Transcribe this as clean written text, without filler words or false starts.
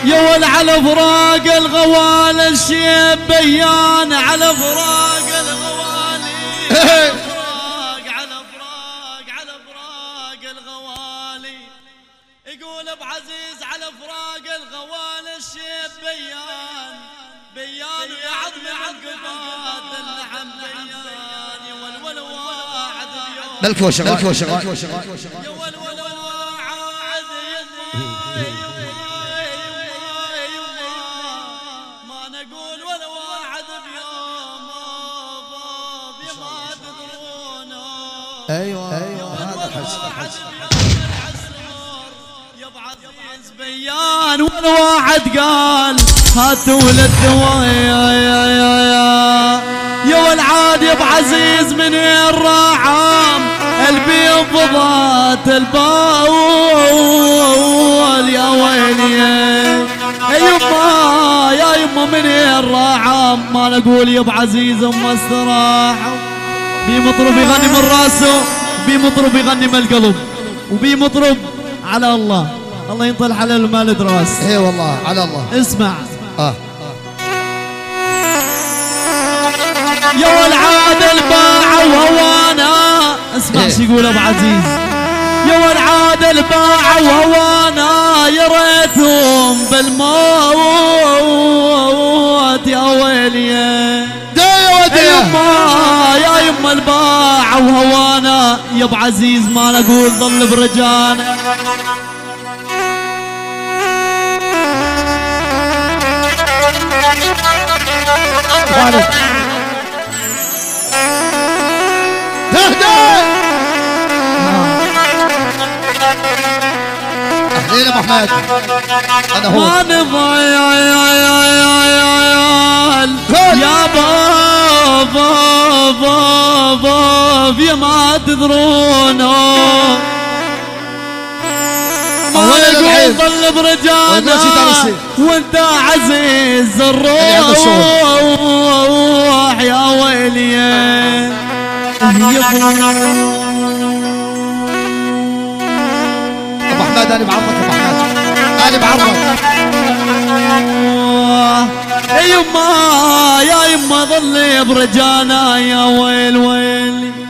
يا ول على فراق الغوال الشيب بيان على فراق الغوالي فراق على فراق على فراق الغوالي يقول ابو عزيز على فراق الغوال الشيب بيان بيان ويا عظم عقبات النعم بيان يا ول واعد اليوم ملك وشغال يا ول واعد ما نقول ولا واعد بيوم ما تدرون ايوه هذا الحس يا ابو عزيز بيان والواحد قال هاتوا للدوايا يا والعاد يا ابو عزيز من الراعام البيض ضبات الباول يا ويلي يما يما من الراعام ما نقول يا ابو عزيز ام استراحه بي مطرب يغني من راسه بي مطرب يغني من القلب وبي مطرب على الله الله ينطل حلال ومال دراس اي والله على الله اسمع يا والعاد الباع وهوانا اسمع شو يقول ابو عزيز يا والعاد الباع وهوانا يا ريتهم بالموت يا ويلي يا يما الباع وهوانا يا ابو عزيز ما نقول ظل برجانا اهدينا ابو حماد انا هو ما نضيع يا بابا يا ما تدرون ما نقول ظل برجانا وانت عزيز الروح يا ويلي ابو حماد انا بعرفك ابو حماد انا بعرفك يما يا يما ظلي برجانا يا ويل ويلي